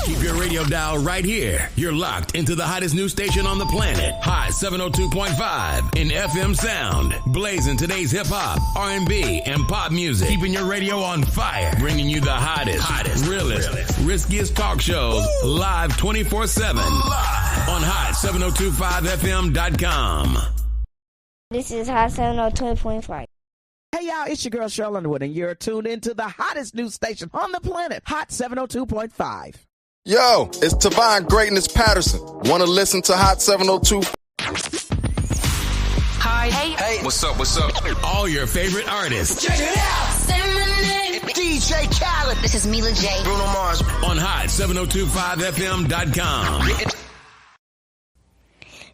Keep your radio dial right here. You're locked into the hottest news station on the planet. Hot 702.5 in FM sound. Blazing today's hip-hop, R&B, and pop music. Keeping your radio on fire. Bringing you the hottest, realest, riskiest talk shows live 24/7 on hot7025fm.com. This is Hot 702.5. Hey y'all, it's your girl Cheryl Underwood, and you're tuned into the hottest news station on the planet, Hot 702.5. Yo, it's Tavon Greatness Patterson. Want to listen to Hot 702? Hi. Hey. What's up? All your favorite artists. Check it out. Say my name. DJ Khaled. This is Mila J. Bruno Mars. On hot7025fm.com.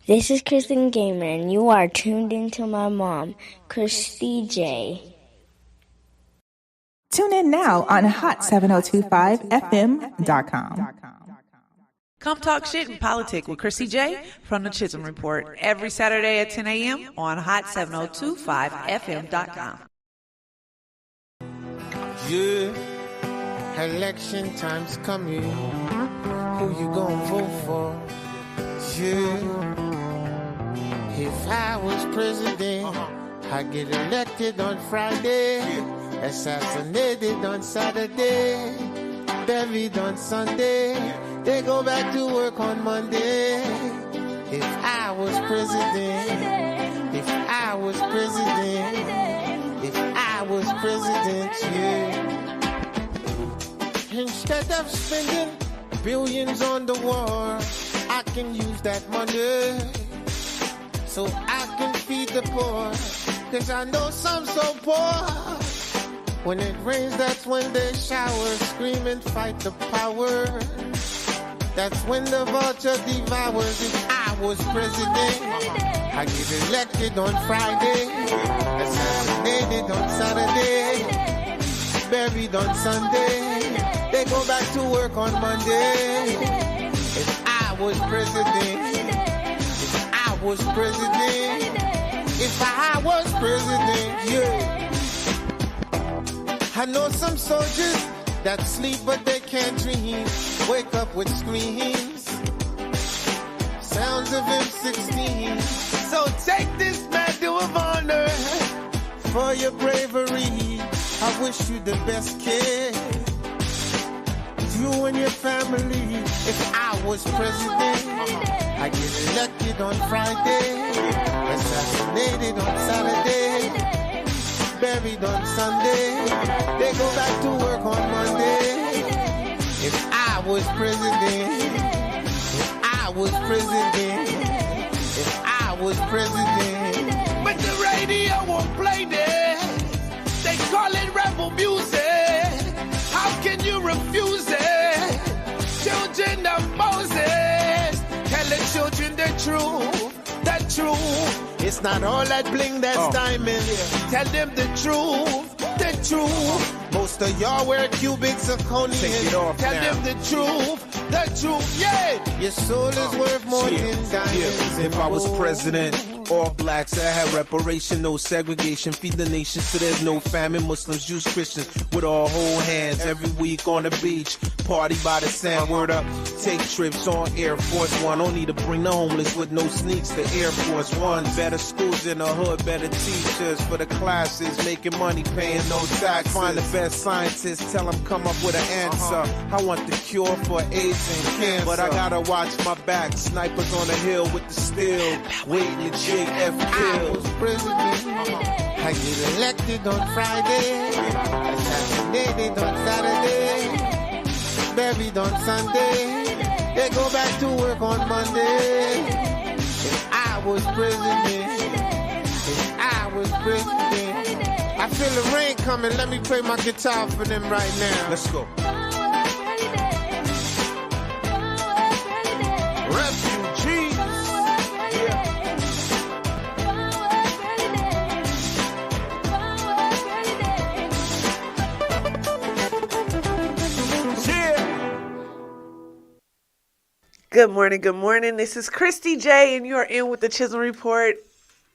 This is Kristen Gamer, and you are tuned into my mom, Kristie J. Tune in now on hot7025fm.com. Come talk shit and politics with Kristie J from the Chisholm Report every Saturday at 10 a.m. on hot7025fm.com. Yeah, election time's coming. Who you gonna vote for? Yeah, if I was president, I'd get elected on Friday, assassinated on Saturday, buried on Sunday. They go back to work on Monday. If I was president, if I was president, if I was president, yeah. Instead of spending billions on the war, I can use that money so I can feed the poor. Cause I know some so poor. When it rains, that's when they shower, scream and fight the power. That's when the vulture devours. If I was president, I get elected on Friday, assassinated on Saturday, buried on Sunday. They go back to work on Monday. If I was president, if I was president, if I was president, yeah. I know some soldiers that sleep but they can't dream, wake up with screams, sounds of M16. So take this medal of honor for your bravery. I wish you the best, kid, you and your family. If I was president, I get elected on Friday, assassinated on Saturday, buried on Sunday. They go back to work on Monday. If I was president, if I was president, if I was president. But the radio won't play this. They call it rebel music. How can you refuse it? Children of Moses, tell the children the truth, the truth. It's not all that bling that's diamond. Tell them the truth, the truth. Most of y'all wear cubic zirconium. Tell them the truth, yeah. Your soul is worth more than diamonds. If I was president, all blacks that had reparation, no segregation, feed the nation so there's no famine. Muslims, Jews, Christians would all hold hands every week on the beach. Party by the sand, word up. Take trips on Air Force One. Don't need to bring the homeless with no sneaks to Air Force One. Better schools in the hood, better teachers for the classes, making money, paying no tax. Find the best scientists, tell them come up with an answer. I want the cure for AIDS and cancer, but I gotta watch my back. Snipers on the hill with the steel, waiting to JF kill. I was president, I get elected on Friday, assassinated on Saturday, buried on Sunday. They go back to work on Monday. If I was president, if I was president. I feel the rain coming. Let me play my guitar for them right now. Let's go. Refugees. Good morning. This is Kristie J, and you're in with the Chisholm Report.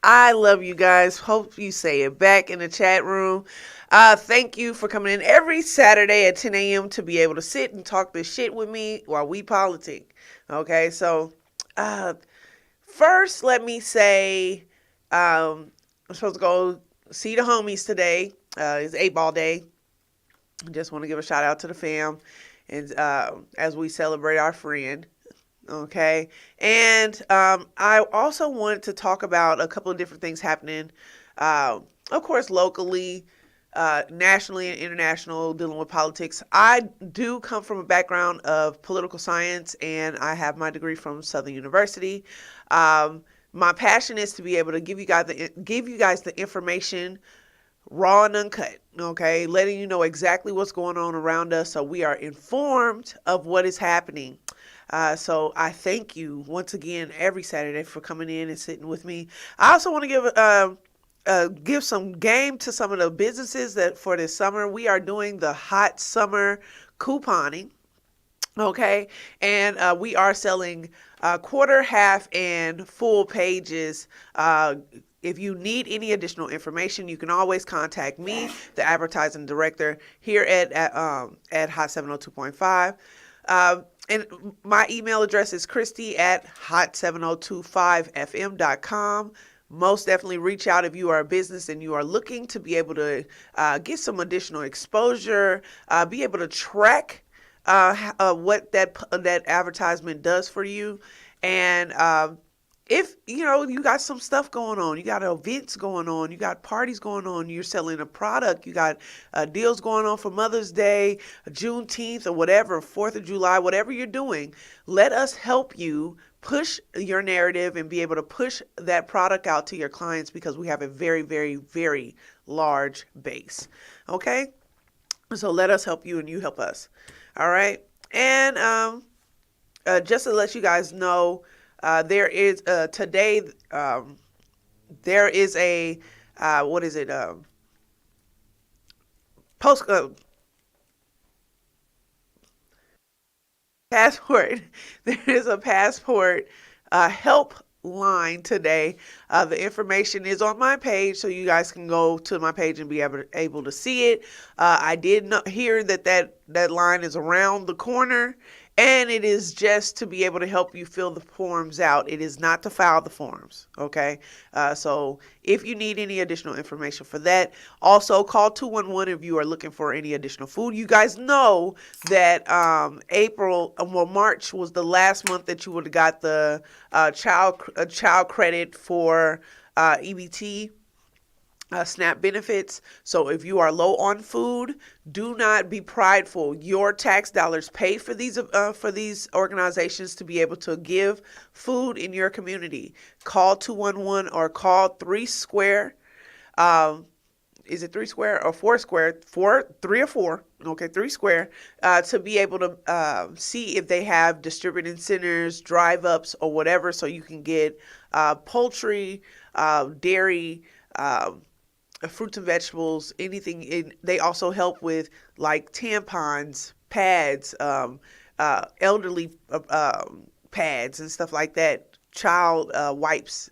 I love you guys. Hope you say it back in the chat room. Thank you for coming in every Saturday at 10 a.m. to be able to sit and talk this shit with me while we politic. Okay, so first let me say I'm supposed to go see the homies today. It's 8-ball day. I just want to give a shout out to the fam and as we celebrate our friend. Okay, and I also wanted to talk about a couple of different things happening, of course, locally, nationally, and international, dealing with politics. I do come from a background of political science, and I have my degree from Southern University. My passion is to be able to give you guys the information raw and uncut, okay, letting you know exactly what's going on around us so we are informed of what is happening. So I thank you once again every Saturday for coming in and sitting with me. I also want to give some game to some of the businesses that for this summer. We are doing the hot summer couponing. Okay, and we are selling quarter, half, and full pages. If you need any additional information, you can always contact me, the advertising director here at Hot 702.5. And my email address is Kristie at hot7025fm.com. Most definitely reach out if you are a business and you are looking to be able to get some additional exposure, be able to track what that advertisement does for you. And if you got some stuff going on, you got events going on, you got parties going on, you're selling a product, you got deals going on for Mother's Day, Juneteenth, or whatever, 4th of July, whatever you're doing, let us help you push your narrative and be able to push that product out to your clients, because we have a very, very, very large base. Okay? So let us help you and you help us. All right? And just to let you guys know, there is today there is a passport. There is a passport help line today. The information is on my page, so you guys can go to my page and be able to see it. I did not hear that line is around the corner, and it is just to be able to help you fill the forms out. It is not to file the forms, okay? So if you need any additional information for that, also call 211 if you are looking for any additional food. You guys know that March was the last month that you would have got the child credit for EBT. SNAP benefits. So if you are low on food, do not be prideful. Your tax dollars pay for these organizations to be able to give food in your community. Call 211 or call 3 Square. Is it 3 Square or 4 Square? 3 or 4. Okay, 3 Square to be able to see if they have distributing centers, drive-ups, or whatever, so you can get poultry, dairy, fruits and vegetables, anything. They also help with like tampons, pads, elderly pads and stuff like that, child wipes,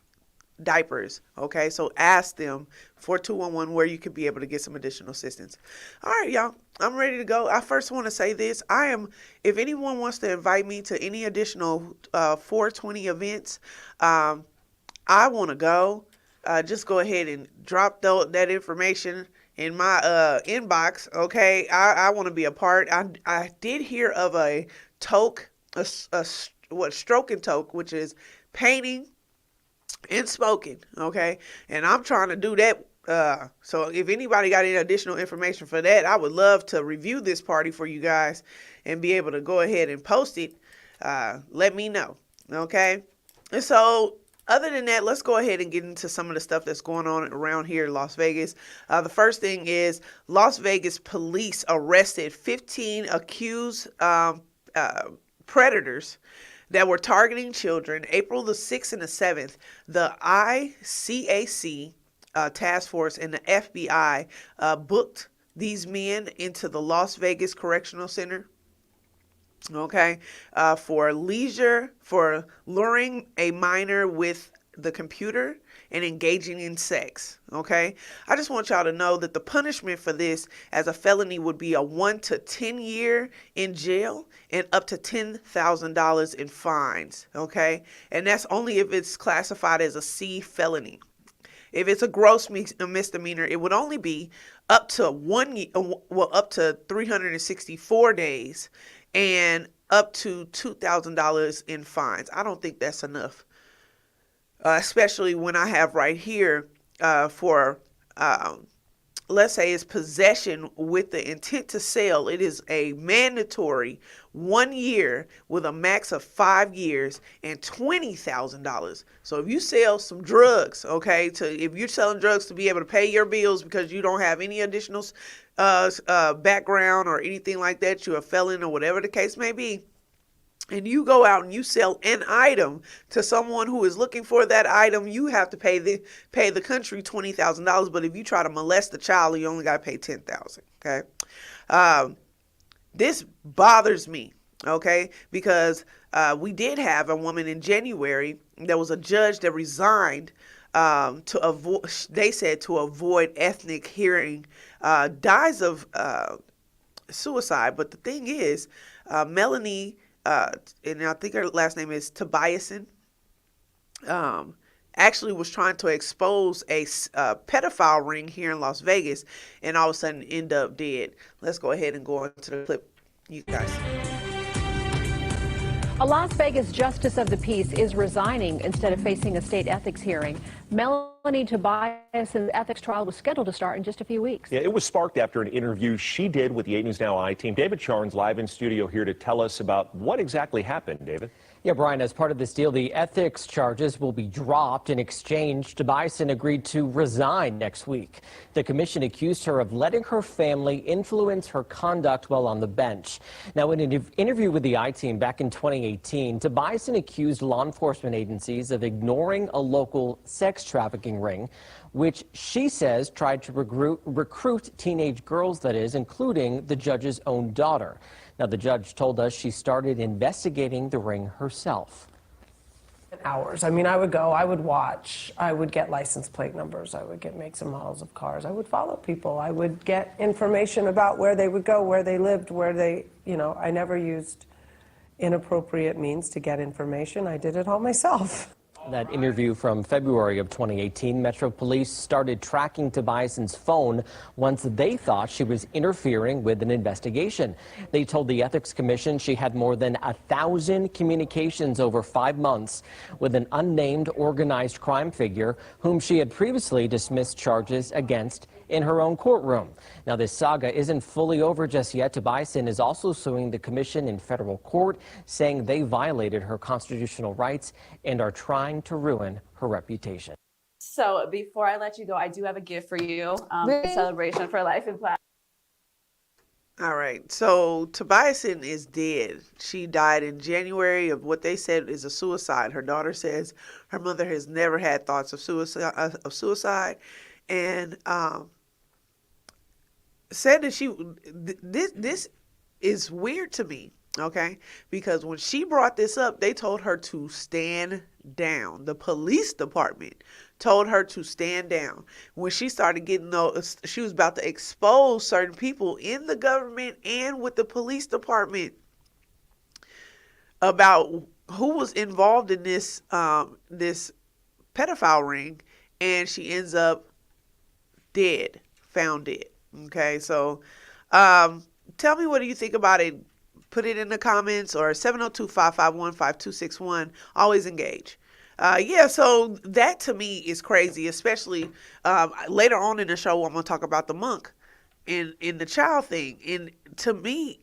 diapers. Okay, so ask them for 211 where you could be able to get some additional assistance. All right, y'all, I'm ready to go. I first want to say this. If anyone wants to invite me to any additional 420 events, I want to go. Just go ahead and drop that information in my inbox, okay? I want to be a part. I did hear of a toque, stroke and toque, which is painting and smoking, okay? And I'm trying to do that. So if anybody got any additional information for that, I would love to review this party for you guys and be able to go ahead and post it. Let me know, okay? And so other than that, let's go ahead and get into some of the stuff that's going on around here in Las Vegas. The first thing is Las Vegas police arrested 15 accused predators that were targeting children. April the 6th and the 7th, the ICAC task force and the FBI booked these men into the Las Vegas Correctional Center. Okay, for luring a minor with the computer and engaging in sex. Okay, I just want y'all to know that the punishment for this as a felony would be a 1 to 10 year in jail and up to $10,000 in fines. Okay, and that's only if it's classified as a C felony. If it's a gross misdemeanor, it would only be up to up to 364 days and up to $2,000 in fines. I don't think that's enough, especially when I have right here for let's say it's possession with the intent to sell. It is a mandatory 1 year with a max of 5 years and $20,000. So if you sell some drugs, okay, if you're selling drugs to be able to pay your bills because you don't have any additional background or anything like that, you're a felon or whatever the case may be, and you go out and you sell an item to someone who is looking for that item, you have to pay the country $20,000. But if you try to molest the child, you only got to pay $10,000. Okay, this bothers me. Okay, because we did have a woman in January. There was a judge that resigned to avoid. They said to avoid ethnic hearing, dies of suicide. But the thing is, Melanie. And I think her last name is Tobiasen, actually was trying to expose a pedophile ring here in Las Vegas, and all of a sudden end up dead. Let's go ahead and go into the clip, you guys. A Las Vegas justice of the peace is resigning instead of facing a state ethics hearing. Melanie Tobiasen's ethics trial was scheduled to start in just a few weeks. Yeah, it was sparked after an interview she did with the 8 News Now I-team. David Charnes live in studio here to tell us about what exactly happened, David. Yeah, Brian, as part of this deal, the ethics charges will be dropped. In exchange, Tobiasen agreed to resign next week. The commission accused her of letting her family influence her conduct while on the bench. Now, in an interview with the I-team back in 2018, Tobiasen accused law enforcement agencies of ignoring a local sex trafficking ring, which she says tried to recruit teenage girls, that is, including the judge's own daughter. Now, the judge told us she started investigating the ring herself. Hours. I mean, I would go, I would watch, I would get license plate numbers, I would get makes and models of cars, I would follow people, I would get information about where they would go, where they lived, where they, I never used inappropriate means to get information. I did it all myself. That interview from February of 2018, Metro Police started tracking Tobiasen's phone once they thought she was interfering with an investigation. They told the Ethics Commission she had more than 1,000 communications over 5 months with an unnamed organized crime figure whom she had previously dismissed charges against in her own courtroom. Now, this saga isn't fully over just yet. Tobiasen is also suing the commission in federal court, saying they violated her constitutional rights and are trying to ruin her reputation. So before I let you go, I do have a gift for you, a celebration for life in Platinum. All right, so Tobiasen is dead. She died in January of what they said is a suicide. Her daughter says her mother has never had thoughts of suicide, and said that this is weird to me, okay? Because when she brought this up, they told her to stand down. The police department told her to stand down. When she started getting those, she was about to expose certain people in the government and with the police department about who was involved in this this pedophile ring, and she ends up dead, found dead. Okay, so tell me, what do you think about it? Put it in the comments, or 702-551-5261. Always engage. Yeah, so that to me is crazy, especially later on in the show, I'm going to talk about the monk in the child thing. And to me,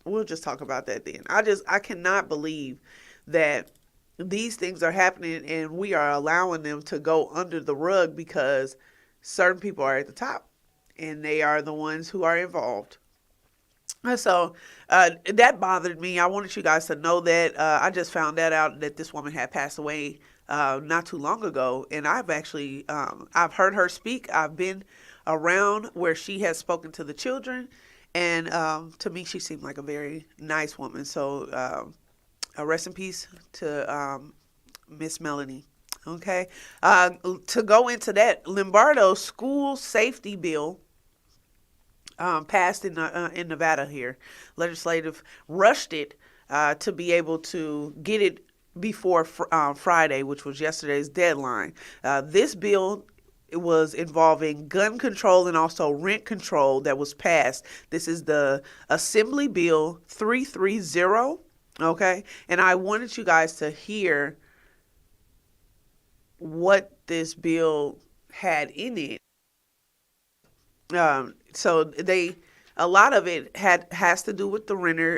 we'll just talk about that then. I cannot believe that these things are happening and we are allowing them to go under the rug because certain people are at the top and they are the ones who are involved. So that bothered me. I wanted you guys to know that. I just found that out, that this woman had passed away not too long ago. And I've actually, I've heard her speak. I've been around where she has spoken to the children. And to me, she seemed like a very nice woman. So rest in peace to Miss Melanie. Okay. To go into that, Lombardo's school safety bill passed in Nevada here. Legislative rushed it to be able to get it before Friday, which was yesterday's deadline. This bill was involving gun control and also rent control that was passed. This is the Assembly Bill 330. Okay. And I wanted you guys to hear what this bill had in it. So a lot of it has to do with the renter,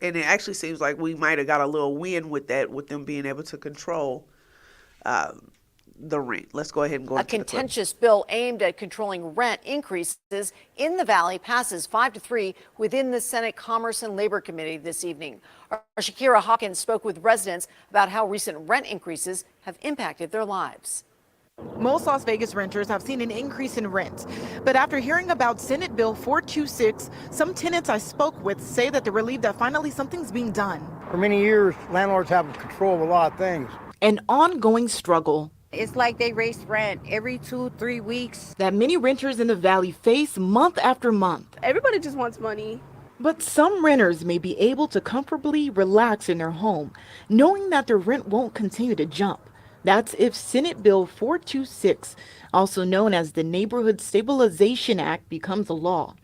and it actually seems like we might have got a little win with that, with them being able to control the rent. Let's go ahead and go. A contentious bill aimed at controlling rent increases in the Valley passes 5-3 within the Senate Commerce and Labor Committee this evening. Our Shakira Hawkins spoke with residents about how recent rent increases have impacted their lives. Most Las Vegas renters have seen an increase in rent. But after hearing about Senate Bill 426, some tenants I spoke with say that they're relieved that finally something's being done. For many years, landlords have control of a lot of things. An ongoing struggle. It's like they raise rent every 2-3 weeks. That many renters in the Valley face month after month. Everybody just wants money. But some renters may be able to comfortably relax in their home, knowing that their rent won't continue to jump. That's if Senate Bill 426, also known as the Neighborhood Stabilization Act, becomes a law.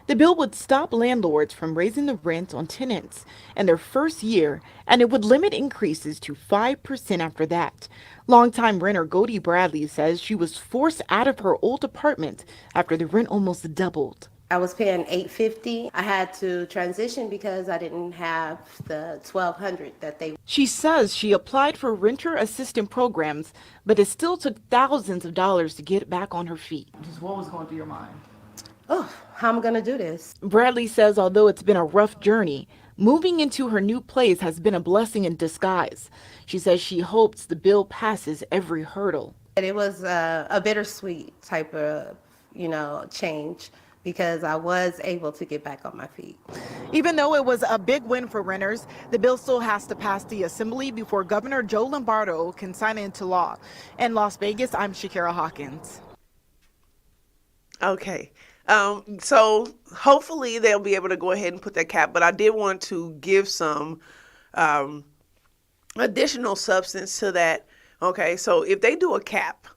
The bill would stop landlords from raising the rent on tenants in their first year, and it would limit increases to 5% after that. Longtime renter Godie Bradley says she was forced out of her old apartment after the rent almost doubled. I was paying $850. I had to transition because I didn't have the $1,200 that they. She says she applied for renter assistance programs, but it still took thousands of dollars to get back on her feet. Just what was going through your mind? Oh, how am I going to do this? Bradley says although it's been a rough journey, moving into her new place has been a blessing in disguise. She says she hopes the bill passes every hurdle. It was a bittersweet type of, change, because I was able to get back on my feet. Even though it was a big win for renters, the bill still has to pass the Assembly before Governor Joe Lombardo can sign it into law. In Las Vegas, I'm Shakira Hawkins. Okay. So hopefully they'll be able to go ahead and put that cap, but I did want to give some additional substance to that. Okay, so if they do a cap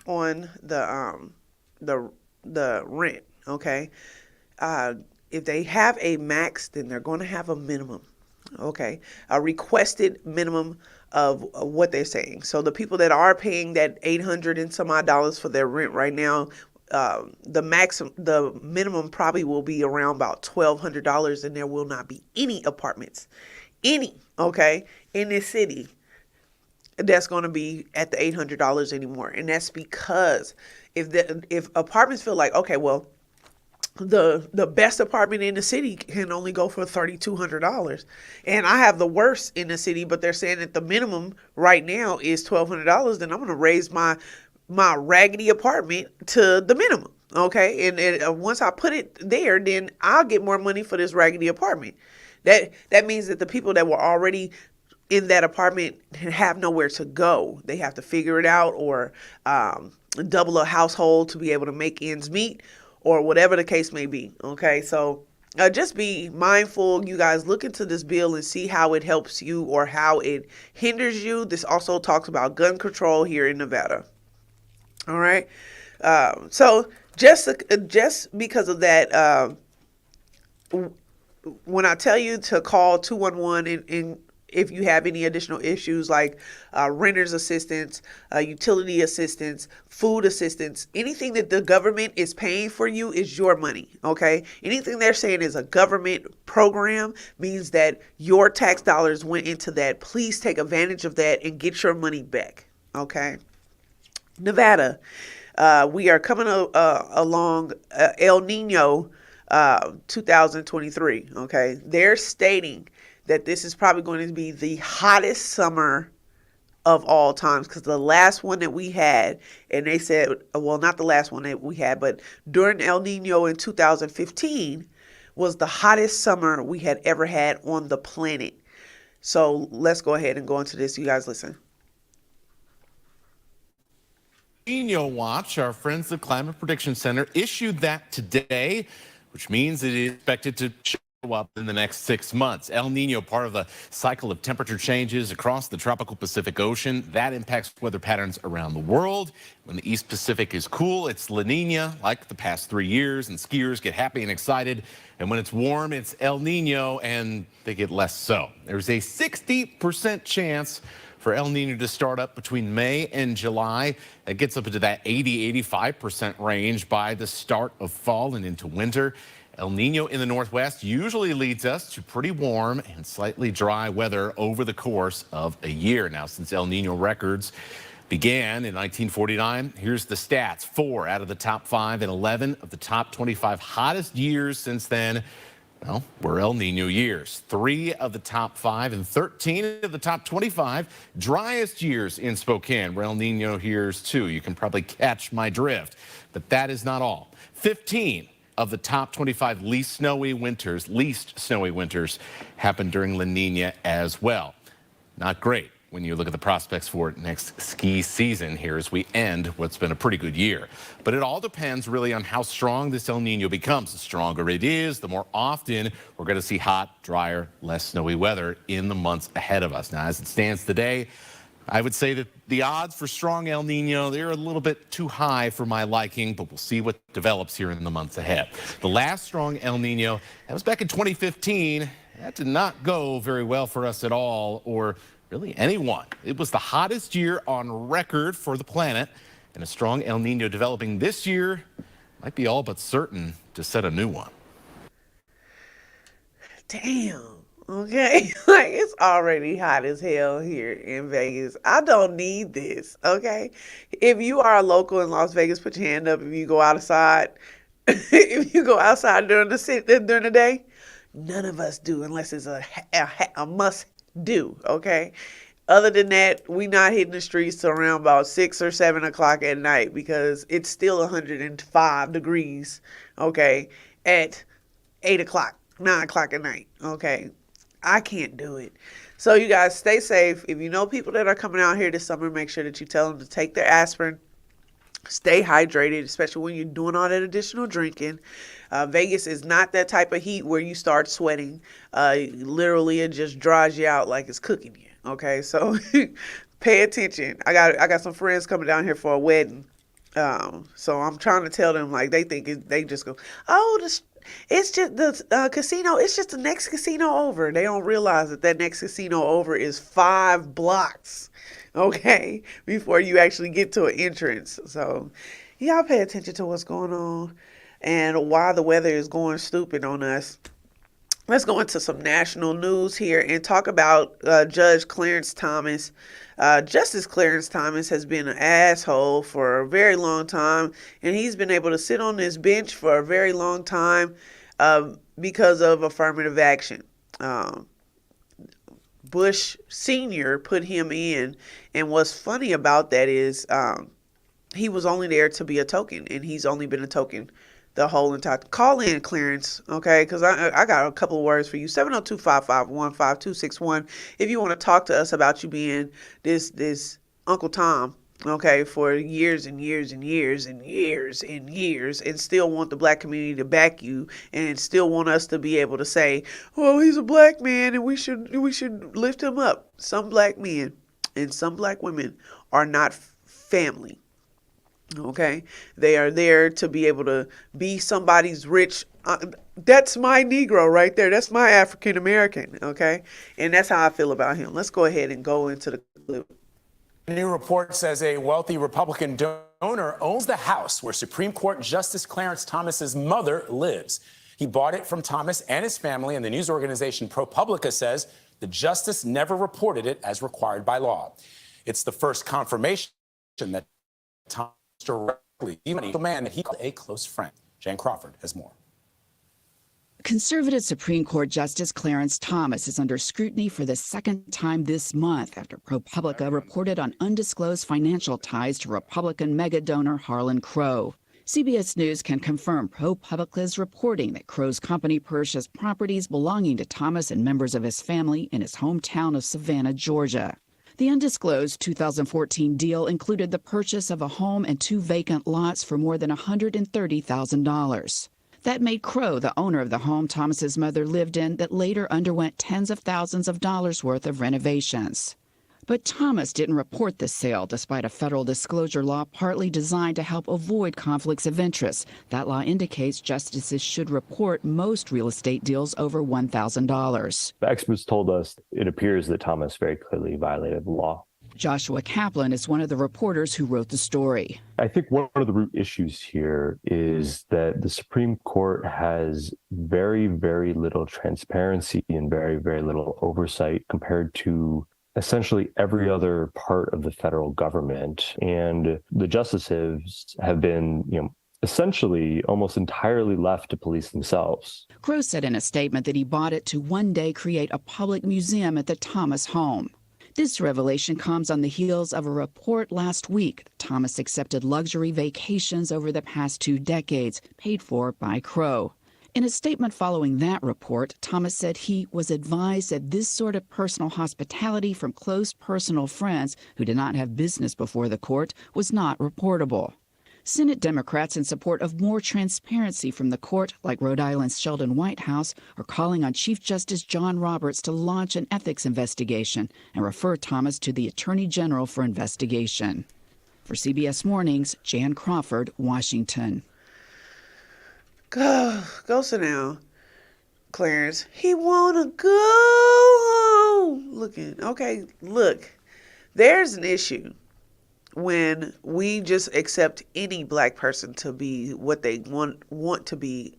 on the rent, okay, if they have a max, then they're going to have a minimum, okay, a requested minimum of what they're saying. So the people that are paying that $800 and some odd dollars for their rent right now, the minimum probably will be around about $1,200, and there will not be any apartments, okay, in this city that's going to be at the $800 anymore. And that's because if apartments feel like, okay, well, the best apartment in the city can only go for $3,200, and I have the worst in the city, but they're saying that the minimum right now is $1,200, then I'm going to raise my raggedy apartment to the minimum, okay? And once I put it there, then I'll get more money for this raggedy apartment. That means that the people that were already in that apartment have nowhere to go. They have to figure it out, or double a household to be able to make ends meet, or whatever the case may be. Okay, so just be mindful. You guys look into this bill and see how it helps you or how it hinders you. This also talks about gun control here in Nevada. All right. So just because of that, when I tell you to call 211 and if you have any additional issues like renter's assistance, utility assistance, food assistance, anything that the government is paying for you is your money, okay? Anything they're saying is a government program means that your tax dollars went into that. Please take advantage of that and get your money back, okay? Nevada, we are coming along El Nino 2023, okay? They're stating that this is probably going to be the hottest summer of all times, because the last one that we had, and they said, well, not the last one that we had, but during El Nino in 2015 was the hottest summer we had ever had on the planet. So let's go ahead and go into this. You guys listen. El Nino Watch, our friends at the Climate Prediction Center, issued that today, which means it is expected to show up in the next 6 months. El Nino, part of the cycle of temperature changes across the tropical Pacific Ocean. That impacts weather patterns around the world. When the East Pacific is cool, it's La Nina, like the past 3 years, and skiers get happy and excited. And when it's warm, it's El Nino, and they get less so. There's a 60% chance for El Nino to start up between May and July. It gets up into that 80-85% range by the start of fall and into winter. El Nino in the Northwest usually leads us to pretty warm and slightly dry weather over the course of a year. Now, since El Nino records began in 1949, here's the stats. 4 out of the top 5 and 11 of the top 25 hottest years since then, well, were El Nino years. 3 of the top 5 and 13 of the top 25 driest years in Spokane were El Nino years too. You can probably catch my drift, but that is not all. 15 of the top 25 least snowy winters happened during La Nina as well. Not great when you look at the prospects for next ski season here as we end what's been a pretty good year. But it all depends really on how strong this El Nino becomes. The stronger it is, the more often we're going to see hot, drier, less snowy weather in the months ahead of us. Now, as it stands today, I would say that the odds for strong El Nino, they're a little bit too high for my liking, but we'll see what develops here in the months ahead. The last strong El Nino, that was back in 2015. That did not go very well for us at all, or really anyone. It was the hottest year on record for the planet, and a strong El Nino developing this year might be all but certain to set a new one. Damn. Okay, like it's already hot as hell here in Vegas. I don't need this, okay? If you are a local in Las Vegas, put your hand up if you go outside. If you go outside during the day, none of us do unless it's a must do, okay? Other than that, we not hitting the streets around about 6 or 7 o'clock at night because it's still 105 degrees, okay, at 8 o'clock, 9 o'clock at night, okay? I can't do it. So you guys stay safe. If you know people that are coming out here this summer, make sure that you tell them to take their aspirin. Stay hydrated, especially when you're doing all that additional drinking. Vegas is not that type of heat where you start sweating. Literally, it just dries you out like it's cooking you. Okay, so pay attention. I got some friends coming down here for a wedding. So I'm trying to tell them, like, they think they just go, oh, it's just the casino. It's just the next casino over. They don't realize that next casino over is 5 blocks, okay, before you actually get to an entrance. So y'all pay attention to what's going on and why the weather is going stupid on us. Let's go into some national news here and talk about Judge Clarence Thomas. Justice Clarence Thomas has been an asshole for a very long time, and he's been able to sit on this bench for a very long time because of affirmative action. Bush Sr. put him in, and what's funny about that is he was only there to be a token, and he's only been a token the whole entire. Call in, Clarence, okay? Because I got a couple of words for you. 702-551-5261. If you want to talk to us about you being this Uncle Tom, okay, for years and years and years and years and years, and still want the black community to back you, and still want us to be able to say, well, he's a black man and we should lift him up. Some black men and some black women are not family. Okay, they are there to be able to be somebody's rich. That's my Negro right there. That's my African American. Okay, and that's how I feel about him. Let's go ahead and go into the clip. A new report says a wealthy Republican donor owns the house where Supreme Court Justice Clarence Thomas's mother lives. He bought it from Thomas and his family, and the news organization ProPublica says the justice never reported it as required by law. It's the first confirmation that Thomas directly, even the man that he called a close friend. Jan Crawford has more. Conservative Supreme Court Justice Clarence Thomas is under scrutiny for the second time this month after ProPublica reported on undisclosed financial ties to Republican mega donor Harlan Crow. CBS News can confirm ProPublica is reporting that Crow's company purchased properties belonging to Thomas and members of his family in his hometown of Savannah, Georgia. The undisclosed 2014 deal included the purchase of a home and 2 vacant lots for more than $130,000. That made Crow the owner of the home Thomas's mother lived in that later underwent tens of thousands of dollars worth of renovations. But Thomas didn't report the sale despite a federal disclosure law partly designed to help avoid conflicts of interest. That law indicates justices should report most real estate deals over $1,000. Experts told us it appears that Thomas very clearly violated the law. Joshua Kaplan is one of the reporters who wrote the story. I think one of the root issues here is that the Supreme Court has very, very little transparency and very, very little oversight compared to essentially every other part of the federal government. And the justices have been, essentially almost entirely left to police themselves. Crow said in a statement that he bought it to one day create a public museum at the Thomas home. This revelation comes on the heels of a report last week that Thomas accepted luxury vacations over the past 2 decades, paid for by Crow. In a statement following that report, Thomas said he was advised that this sort of personal hospitality from close personal friends who did not have business before the court was not reportable. Senate Democrats in support of more transparency from the court, like Rhode Island's Sheldon Whitehouse, are calling on Chief Justice John Roberts to launch an ethics investigation and refer Thomas to the Attorney General for investigation. For CBS Mornings, Jan Crawford, Washington. Go sit down, Clarence. He wanna go home. Look, there's an issue when we just accept any black person to be what they want to be.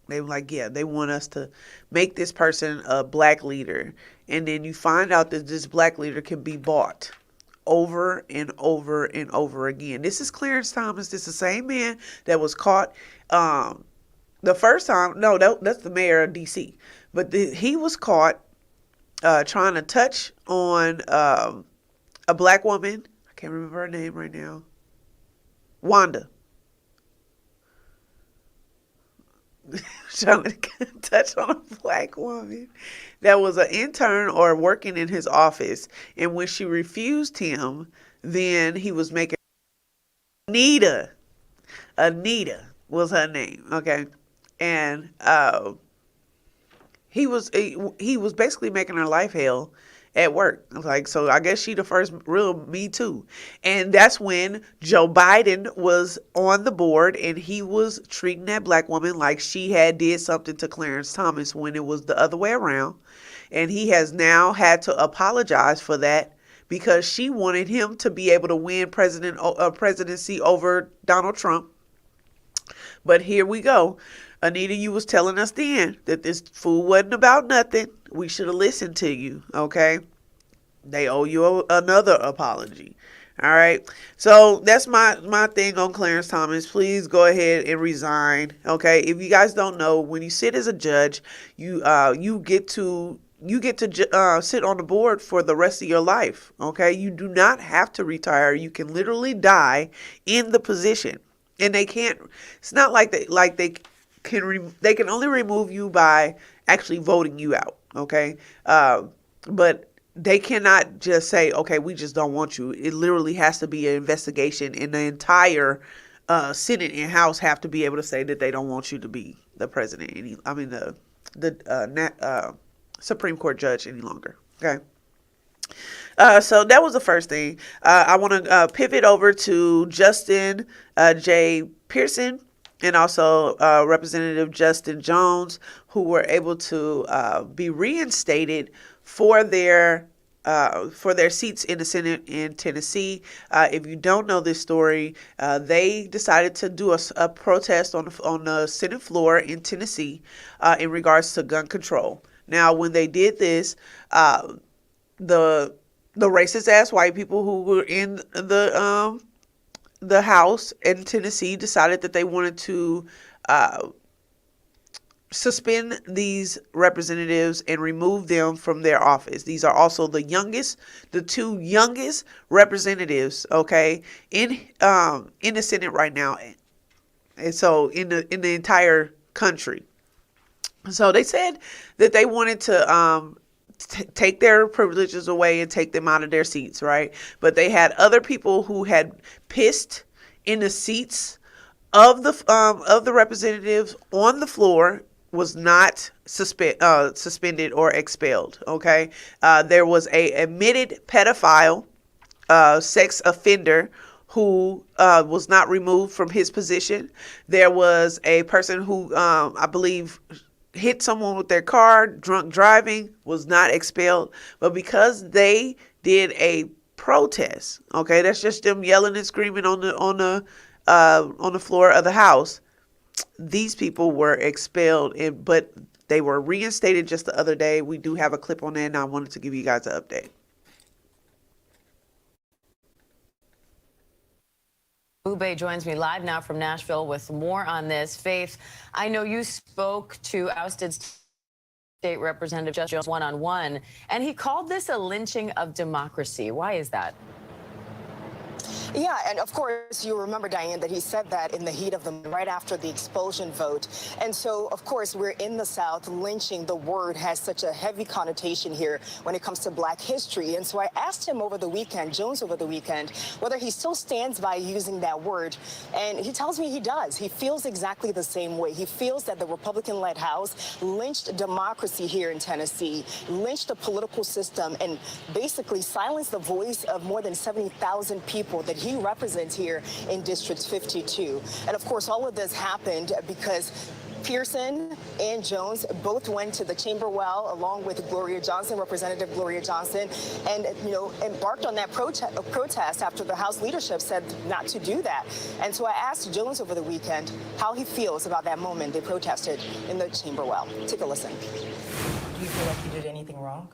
They they want us to make this person a black leader, and then you find out that this black leader can be bought over and over and over again. This is Clarence Thomas. This is the same man that was caught the first time. No, that's the mayor of D.C. But he was caught trying to touch on a black woman. I can't remember her name right now. Wanda. Trying to touch on a black woman that was an intern or working in his office. And when she refused him, then he was making Anita was her name. Okay. And he was basically making her life hell at work. So I guess she the first real Me Too. And that's when Joe Biden was on the board and he was treating that black woman like she had did something to Clarence Thomas when it was the other way around. And he has now had to apologize for that because she wanted him to be able to win presidency over Donald Trump. But here we go. Anita, you was telling us then that this fool wasn't about nothing. We should have listened to you, okay? They owe you another apology, all right? So that's my thing on Clarence Thomas. Please go ahead and resign, okay? If you guys don't know, when you sit as a judge, you get to sit on the board for the rest of your life, okay? You do not have to retire. You can literally die in the position, and they can't. It's not like they can only remove you by actually voting you out, okay? But they cannot just say, okay, we just don't want you. It literally has to be an investigation, and the entire Senate and House have to be able to say that they don't want you to be the president. The Supreme Court judge any longer, okay? So that was the first thing. I want to pivot over to Justin J. Pearson and also Representative Justin Jones, who were able to be reinstated for their seats in the Senate in Tennessee. If you don't know this story, they decided to do a protest on the Senate floor in Tennessee in regards to gun control. Now, when they did this, the racist ass white people who were in the House in Tennessee decided that they wanted to suspend these representatives and remove them from their office. These are also the two youngest representatives, okay, in the Senate right now. And so in the entire country. So they said that they wanted to take their privileges away and take them out of their seats, right? But they had other people who had pissed in the seats of the representatives on the floor, was not suspended or expelled. Okay, there was a admitted pedophile, sex offender who was not removed from his position. There was a person who I believe hit someone with their car, drunk driving, was not expelled. But because they did a protest, okay, that's just them yelling and screaming on the floor of the House, these people were expelled, but they were reinstated just the other day. We do have a clip on that, and I wanted to give you guys an update. Ube joins me live now from Nashville with more on this. Faith, I know you spoke to ousted State Representative Just Jones one-on-one, and he called this a lynching of democracy. Why is that? Yeah, and of course, you remember, Diane, that he said that in the heat of the right after the expulsion vote. And so, of course, we're in the South. Lynching, the word, has such a heavy connotation here when it comes to Black history. And so I asked him over the weekend, Jones over the weekend, whether he still stands by using that word. And he tells me he does. He feels exactly the same way. He feels that the Republican-led House lynched democracy here in Tennessee, lynched the political system, and basically silenced the voice of more than 70,000 people that he represents here in District 52. And of course, all of this happened because Pearson and Jones both went to the chamber well along with Gloria Johnson, Representative Gloria Johnson, and embarked on that protest after the House leadership said not to do that. And so I asked Jones over the weekend how he feels about that moment they protested in the chamber well. Take a listen. Do you feel like you did anything wrong?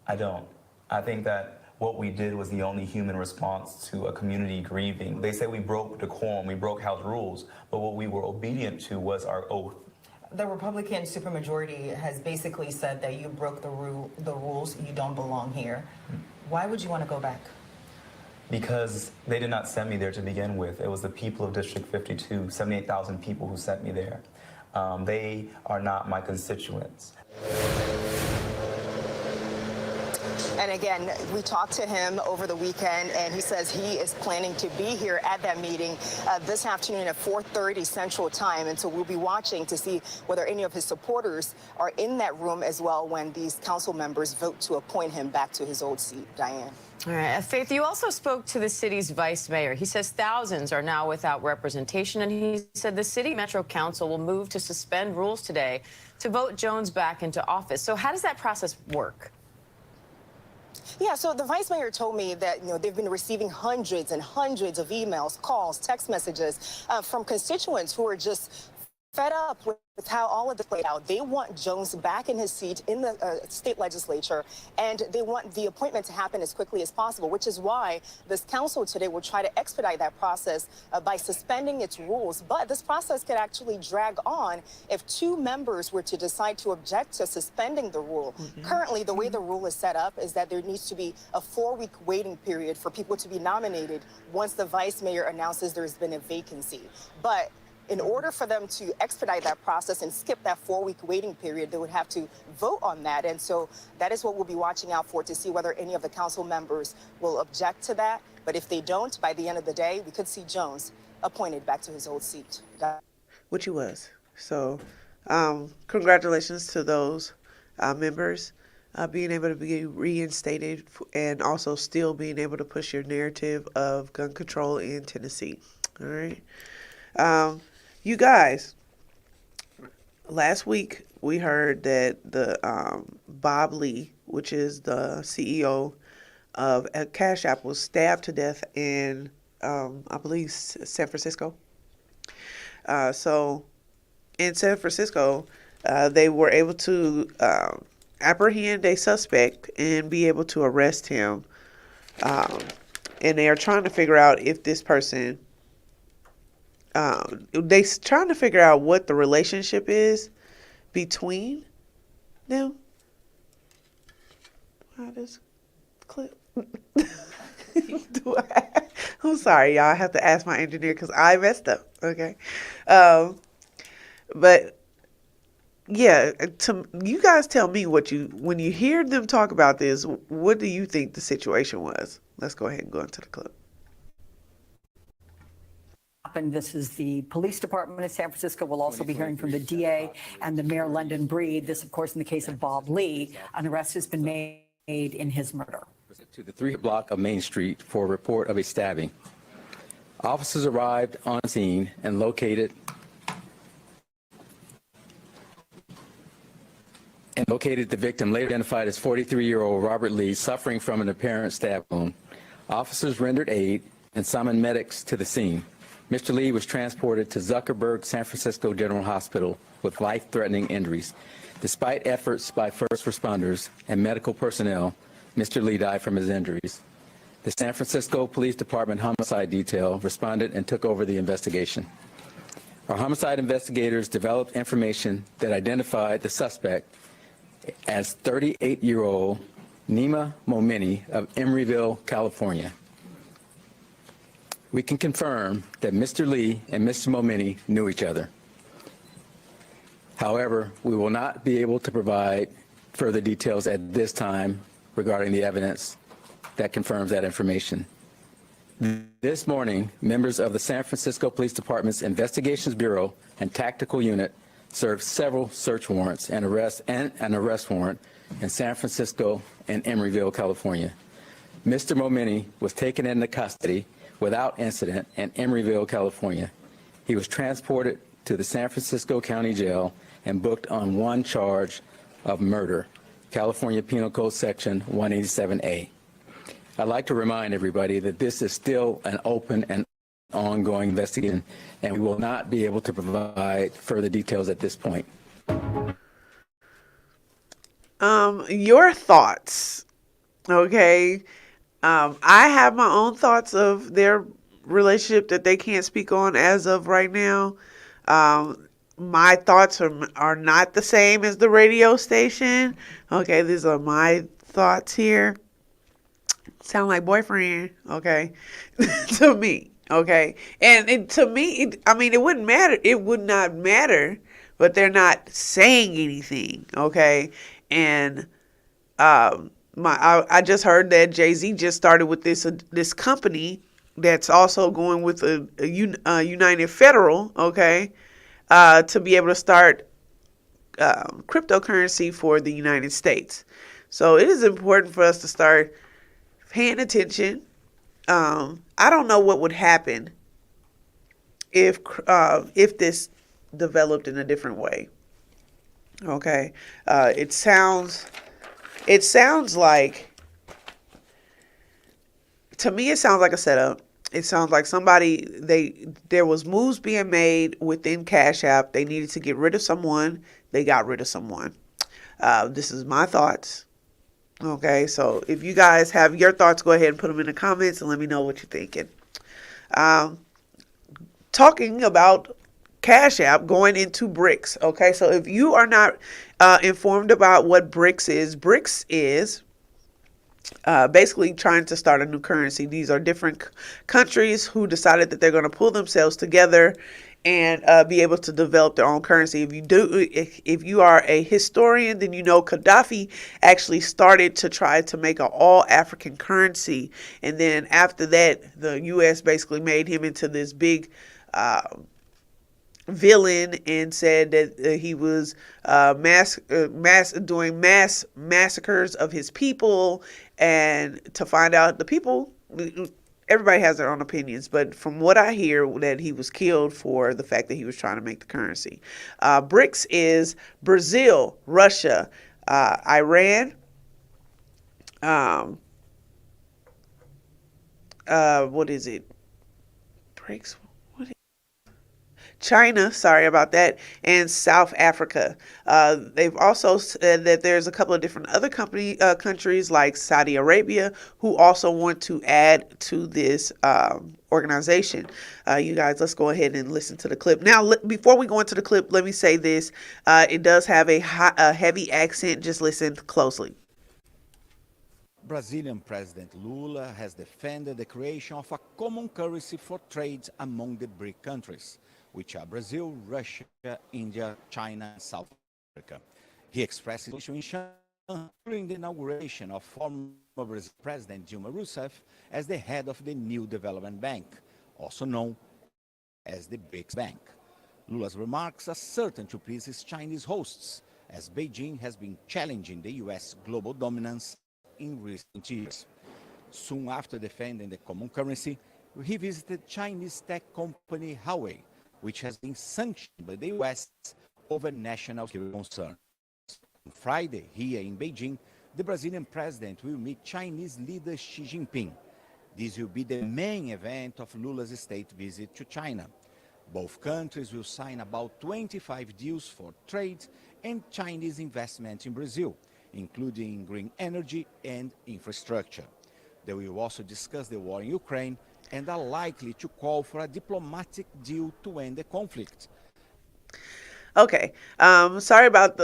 I don't. I think that what we did was the only human response to a community grieving. They say we broke decorum, we broke House rules, but what we were obedient to was our oath. The Republican supermajority has basically said that you broke the rules, you don't belong here. Why would you want to go back? Because they did not send me there to begin with. It was the people of District 52, 78,000 people who sent me there. They are not my constituents. And again, we talked to him over the weekend, and he says he is planning to be here at that meeting this afternoon at 4:30 Central Time. And so we'll be watching to see whether any of his supporters are in that room as well when these council members vote to appoint him back to his old seat. Diane. All right. Faith, you also spoke to the city's vice mayor. He says thousands are now without representation, and he said the city Metro Council will move to suspend rules today to vote Jones back into office. So how does that process work? Yeah, so the vice mayor told me that, they've been receiving hundreds and hundreds of emails, calls, text messages from constituents who are just fed up with how all of this played out. They want Jones back in his seat in the state legislature, and they want the appointment to happen as quickly as possible, which is why this council today will try to expedite that process by suspending its rules. But this process could actually drag on if two members were to decide to object to suspending the rule. Currently, the way the rule is set up is that there needs to be a 4-week waiting period for people to be nominated once the vice mayor announces there's been a vacancy. But in order for them to expedite that process and skip that 4-week waiting period, they would have to vote on that. And so that is what we'll be watching out for, to see whether any of the council members will object to that. But if they don't, by the end of the day, we could see Jones appointed back to his old seat. Which he was. So congratulations to those members being able to be reinstated, and also still being able to push your narrative of gun control in Tennessee. All right. You guys, last week we heard that the Bob Lee, which is the CEO of Cash App, was stabbed to death in, I believe, San Francisco. So in San Francisco, they were able to apprehend a suspect and be able to arrest him. And they are trying to figure out if this person... they're trying to figure out what the relationship is between them. Wow, this clip. I'm sorry, y'all. I have to ask my engineer because I messed up. Okay. But yeah, you guys tell me when you hear them talk about this, what do you think the situation was? Let's go ahead and go into the clip. This is the police department in San Francisco. We'll also be hearing from the DA and the mayor, London Breed. This, of course, in the case of Bob Lee, an arrest has been made in his murder. To the 3 block of Main Street for a report of a stabbing. Officers arrived on scene and located the victim, later identified as 43-year-old Robert Lee, suffering from an apparent stab wound. Officers rendered aid and summoned medics to the scene. Mr. Lee was transported to Zuckerberg San Francisco General Hospital with life-threatening injuries. Despite efforts by first responders and medical personnel, Mr. Lee died from his injuries. The San Francisco Police Department Homicide Detail responded and took over the investigation. Our homicide investigators developed information that identified the suspect as 38-year-old Nima Momeni of Emeryville, California. We can confirm that Mr. Lee and Mr. Momeni knew each other. However, we will not be able to provide further details at this time regarding the evidence that confirms that information. This morning, members of the San Francisco Police Department's Investigations Bureau and Tactical Unit served several search warrants and an arrest warrant in San Francisco and Emeryville, California. Mr. Momeni was taken into custody without incident in Emeryville, California. He was transported to the San Francisco County Jail and booked on one charge of murder, California Penal Code Section 187A. I'd like to remind everybody that this is still an open and ongoing investigation, and we will not be able to provide further details at this point. Your thoughts, okay? I have my own thoughts of their relationship that they can't speak on as of right now. My thoughts are not the same as the radio station. Okay, these are my thoughts here. Sound like boyfriend, okay, to me, okay? And to me, I mean, it wouldn't matter. It would not matter, but they're not saying anything, okay? And I just heard that Jay-Z just started with this company that's also going with a United Federal, okay, to be able to start cryptocurrency for the United States. So it is important for us to start paying attention. I don't know what would happen if this developed in a different way. Okay, it sounds like, to me, it sounds like a setup. It sounds like there was moves being made within Cash App. They needed to get rid of someone. They got rid of someone. This is my thoughts. Okay, so if you guys have your thoughts, go ahead and put them in the comments and let me know what you're thinking. Talking about Cash App going into BRICS. Okay, so if you are not informed about what BRICS is basically trying to start a new currency. These are different countries who decided that they're going to pull themselves together and be able to develop their own currency. If you are a historian, then you know Gaddafi actually started to try to make an all-African currency. And then after that, the U.S. basically made him into this big villain and said that he was doing mass massacres of his people. And to find out, the people, everybody has their own opinions, but from what I hear, that he was killed for the fact that he was trying to make the currency. BRICS is Brazil, Russia, Iran, what is it? BRICS. China, sorry about that, and South Africa. They've also said that there's a couple of different other countries like Saudi Arabia who also want to add to this organization. You guys, let's go ahead and listen to the clip. Now, before we go into the clip, let me say this. It does have a heavy accent. Just listen closely. Brazilian President Lula has defended the creation of a common currency for trade among the BRIC countries, which are Brazil, Russia, India, China, and South Africa. He expressed his issue in Shanghai during the inauguration of former Brazilian President Dilma Rousseff as the head of the new development bank, also known as the BRICS Bank. Lula's remarks are certain to please his Chinese hosts, as Beijing has been challenging the U.S. global dominance in recent years. Soon after defending the common currency, he visited Chinese tech company Huawei, which has been sanctioned by the U.S. over national security concerns. On Friday, here in Beijing, the Brazilian president will meet Chinese leader Xi Jinping. This will be the main event of Lula's state visit to China. Both countries will sign about 25 deals for trade and Chinese investment in Brazil, including green energy and infrastructure. They will also discuss the war in Ukraine and are likely to call for a diplomatic deal to end the conflict. Okay, sorry about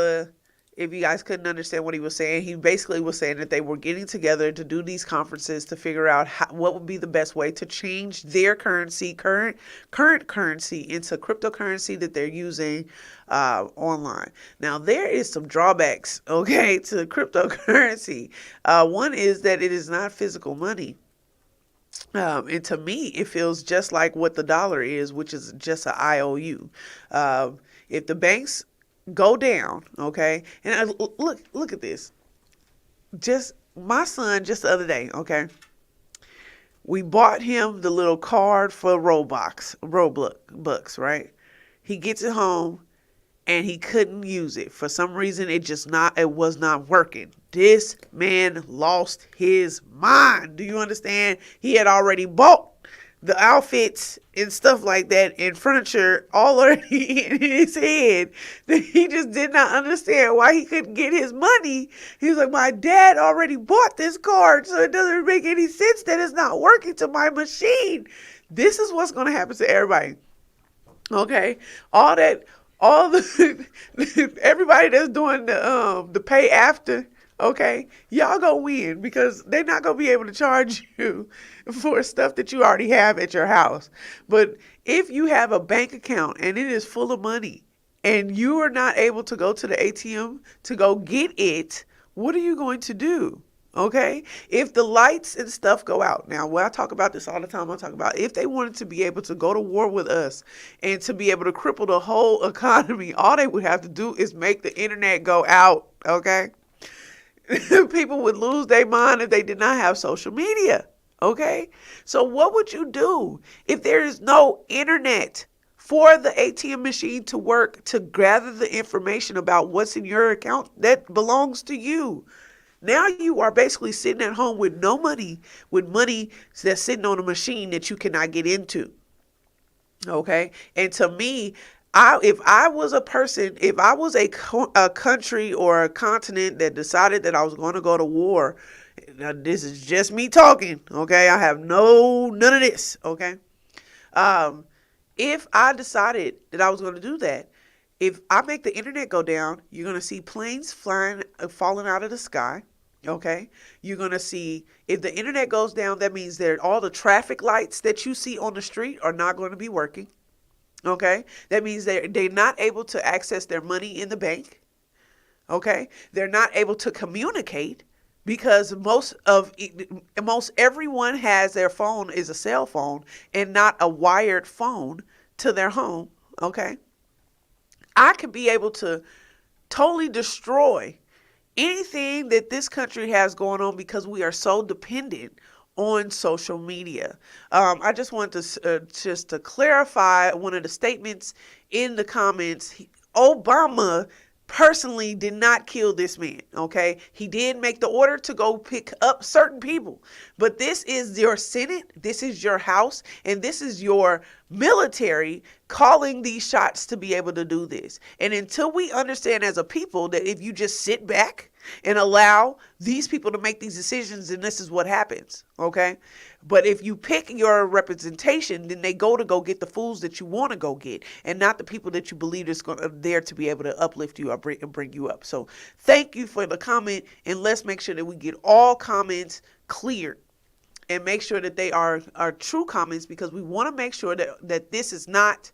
if you guys couldn't understand what he was saying. He basically was saying that they were getting together to do these conferences to figure out what would be the best way to change their currency, current currency, into cryptocurrency that they're using online. Now, there is some drawbacks, okay, to cryptocurrency. One is that it is not physical money. And to me, it feels just like what the dollar is, which is just an IOU. If the banks go down, okay, and look at this. Just my son, just the other day, okay, we bought him the little card for Roblox, right? He gets it home and he couldn't use it for some reason. It was not working. This man lost his mind. Do you understand? He had already bought the outfits and stuff like that and furniture all already in his head that he just did not understand why he couldn't get his money. He was like, my dad already bought this card, so it doesn't make any sense that it's not working to my machine. This is what's going to happen to everybody. Okay? Everybody that's doing the pay after, okay, y'all gonna win because they're not gonna be able to charge you for stuff that you already have at your house. But if you have a bank account and it is full of money and you are not able to go to the ATM to go get it, what are you going to do? Okay, if the lights and stuff go out. Now, when I talk about this all the time, I talk about if they wanted to be able to go to war with us and to be able to cripple the whole economy, all they would have to do is make the internet go out. Okay, people would lose their mind if they did not have social media. Okay, so what would you do if there is no internet for the ATM machine to work to gather the information about what's in your account that belongs to you? Now you are basically sitting at home with no money, with money that's sitting on a machine that you cannot get into. Okay. And to me, if I was a person, if I was a country or a continent that decided that I was going to go to war, now this is just me talking. Okay. I have none of this. Okay. If I decided that I was going to do that, if I make the internet go down, you're going to see planes falling out of the sky. Okay. You're going to see, if the internet goes down, that means that all the traffic lights that you see on the street are not going to be working. Okay. That means they're not able to access their money in the bank. Okay. They're not able to communicate because most everyone has their phone is a cell phone and not a wired phone to their home. Okay. I could be able to totally destroy anything that this country has going on because we are so dependent on social media. I just wanted to clarify one of the statements in the comments. Obama personally did not kill this man, okay? He did make the order to go pick up certain people, but this is your Senate, this is your House, and this is your military calling these shots to be able to do this. And until we understand as a people that if you just sit back and allow these people to make these decisions, then this is what happens, okay? But if you pick your representation, then they go get the fools that you want to go get, and not the people that you believe is there to be able to uplift you or bring you up. So thank you for the comment, and let's make sure that we get all comments cleared and make sure that they are true comments, because we want to make sure that this is not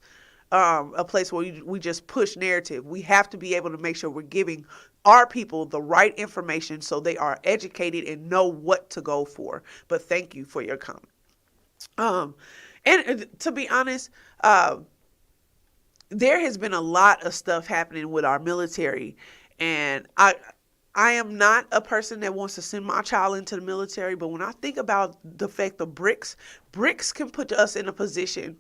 a place where we just push narrative. We have to be able to make sure we're giving our people the right information so they are educated and know what to go for. But thank you for your comment. And to be honest, there has been a lot of stuff happening with our military, and I am not a person that wants to send my child into the military, but when I think about the fact of bricks can put us in a position,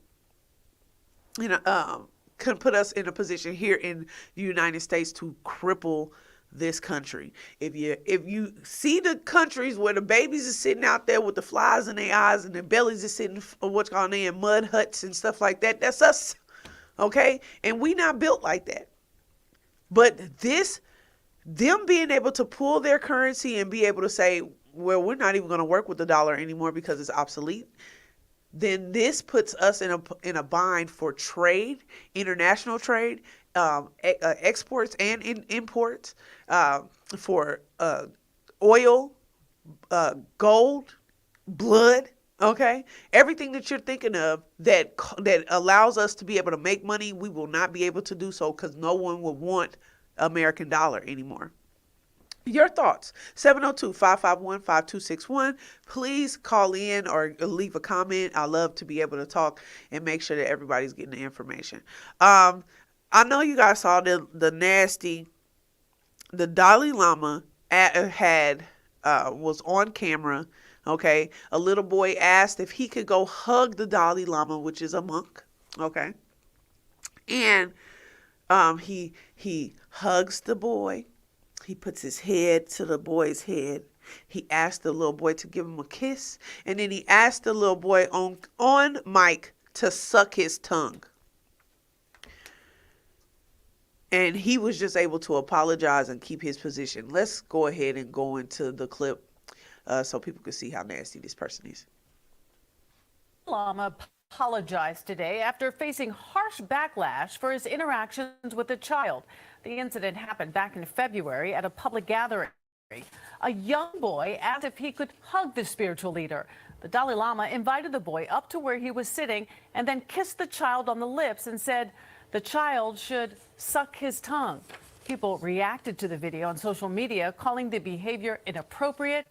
can put us in a position here in the United States to cripple this country. If you see the countries where the babies are sitting out there with the flies in their eyes and their bellies are sitting, in mud huts and stuff like that, that's us, okay? And we not built like that. But them being able to pull their currency and be able to say, well, we're not even going to work with the dollar anymore because it's obsolete, then this puts us in a bind for trade, international trade, exports and imports, for oil, gold, blood, okay? Everything that you're thinking of that allows us to be able to make money, we will not be able to do so because no one will want American dollar anymore. Your thoughts, 702-551-5261. Please call in or leave a comment. I love to be able to talk and make sure that everybody's getting the information. I know you guys saw the Dalai Lama was on camera, okay? A little boy asked if he could go hug the Dalai Lama, which is a monk, okay? And he hugs the boy. He puts his head to the boy's head. He asked the little boy to give him a kiss. And then he asked the little boy on mic to suck his tongue. And he was just able to apologize and keep his position. Let's go ahead and go into the clip so people can see how nasty this person is. Lama apologized today after facing harsh backlash for his interactions with a child. The incident happened back in February at a public gathering. A young boy asked if he could hug the spiritual leader. The Dalai Lama invited the boy up to where he was sitting and then kissed the child on the lips and said the child should suck his tongue. People reacted to the video on social media, calling the behavior inappropriate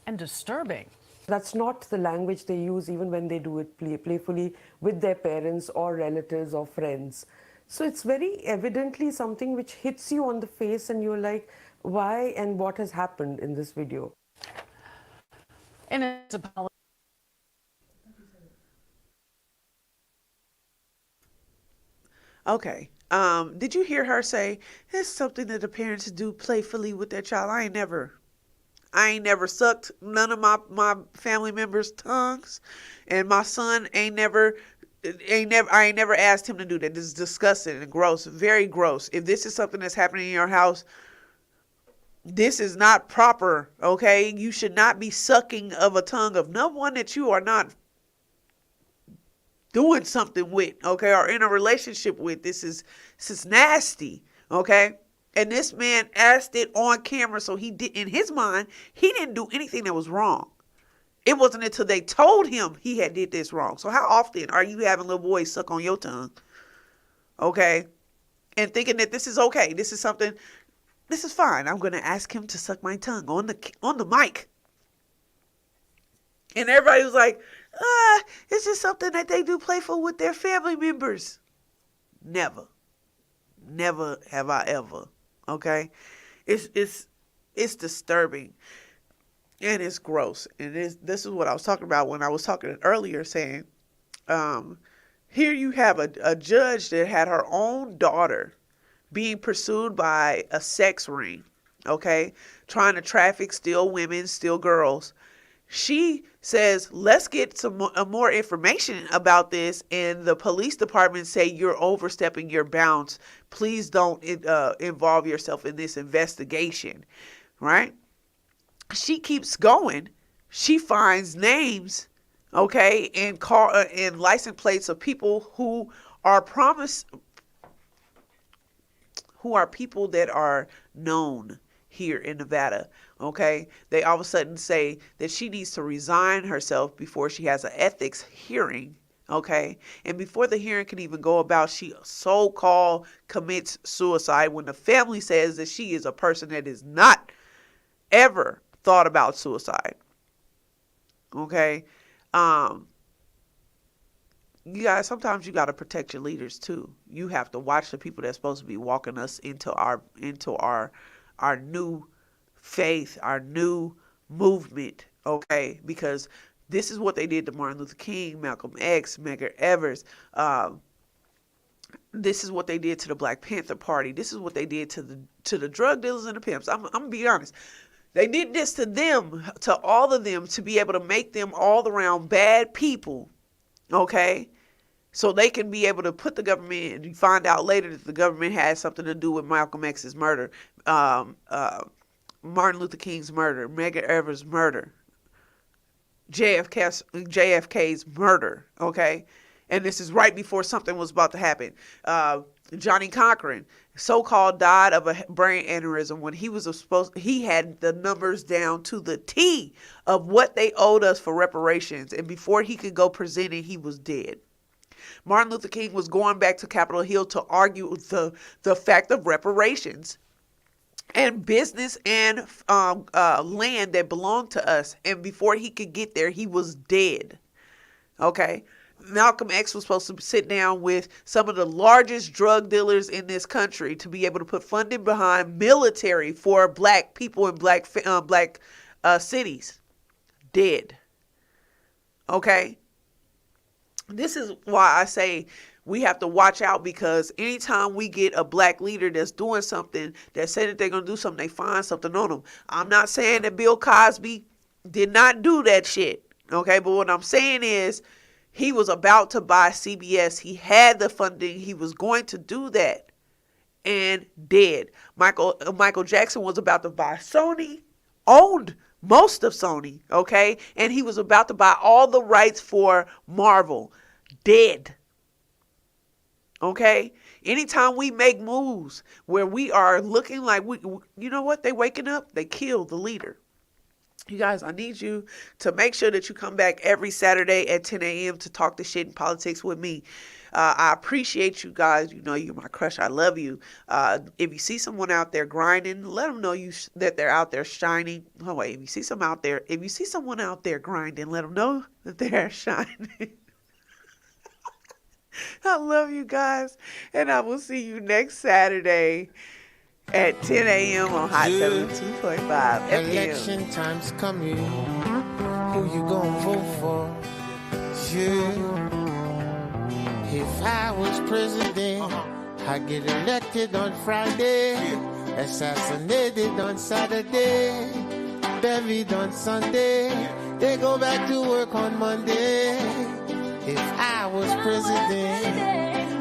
and disturbing. That's not the language they use even when they do it playfully with their parents or relatives or friends. So it's very evidently something which hits you on the face and you're like, why and what has happened in this video? In his apology. Okay. Did you hear her say, it's something that the parents do playfully with their child? I ain't never sucked none of my family members' tongues, and my son I ain't never asked him to do that. This is disgusting and gross, very gross. If this is something that's happening in your house, this is not proper, okay? You should not be sucking of a tongue of no one that you are not doing something with, okay, or in a relationship with. This is nasty, okay? And this man asked it on camera, so he did, in his mind, he didn't do anything that was wrong. It wasn't until they told him he had did this wrong. So how often are you having little boys suck on your tongue? Okay? And thinking that this is okay. This is something, this is fine. I'm going to ask him to suck my tongue on the mic. And everybody was like, it's just something that they do playful with their family members. Never. Never have I ever. Okay? It's disturbing. And it's gross. And this is what I was talking about when I was talking earlier, saying, here you have a judge that had her own daughter being pursued by a sex ring, okay? Trying to traffic, steal women, steal girls. She says, let's get some more information about this. And the police department say, you're overstepping your bounds. Please don't involve yourself in this investigation, right? She keeps going. She finds names, okay, and and license plates of people who are people that are known here in Nevada, okay? They all of a sudden say that she needs to resign herself before she has an ethics hearing, okay? And before the hearing can even go about, she so-called commits suicide when the family says that she is a person that is not ever thought about suicide, okay? You guys, sometimes you got to protect your leaders too. You have to watch the people that's supposed to be walking us into our new faith, our new movement, okay? Because this is what they did to Martin Luther King, Malcolm X, Medgar Evers. This is what they did to the Black Panther Party. This is what they did to the drug dealers and the pimps. I'm gonna be honest. They did this to them, to all of them, to be able to make them all around bad people, okay? So they can be able to put the government, and you find out later that the government had something to do with Malcolm X's murder, Martin Luther King's murder, Medgar Evers' murder, JFK's murder, okay? And this is right before something was about to happen. Johnny Cochran, so-called died of a brain aneurysm when he had the numbers down to the T of what they owed us for reparations. And before he could go present it, he was dead. Martin Luther King was going back to Capitol Hill to argue the fact of reparations and business and land that belonged to us. And before he could get there, he was dead. Okay? Malcolm X was supposed to sit down with some of the largest drug dealers in this country to be able to put funding behind military for black people in black cities. Dead. Okay? This is why I say we have to watch out, because anytime we get a black leader that's doing something, that said that they're going to do something, they find something on them. I'm not saying that Bill Cosby did not do that shit, okay? But what I'm saying is he was about to buy CBS. He had the funding. He was going to do that and dead. Michael Jackson was about to buy Sony, owned most of Sony, okay? And he was about to buy all the rights for Marvel. Dead. Okay? Anytime we make moves where we are looking like you know what? They waking up, they kill the leader. You guys, I need you to make sure that you come back every Saturday at 10 a.m. to talk the shit in politics with me. I appreciate you guys. You know, you're my crush. I love you. If you see someone out there grinding, let them know that they're out there shining. Oh wait, if you see someone out there grinding, let them know that they're shining. I love you guys, and I will see you next Saturday at 10 a.m. on Hot 72.5 FM. Election time's coming. Who you gonna vote for? Yeah. If I was president, I'd get elected on Friday, assassinated on Saturday, buried on Sunday. They go back to work on Monday. If I was president,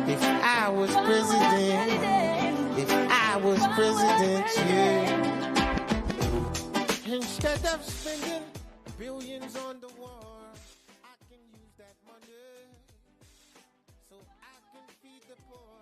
if I was president, if I was president, yeah. Instead of spending billions on the war, I can use that money so I can feed the poor.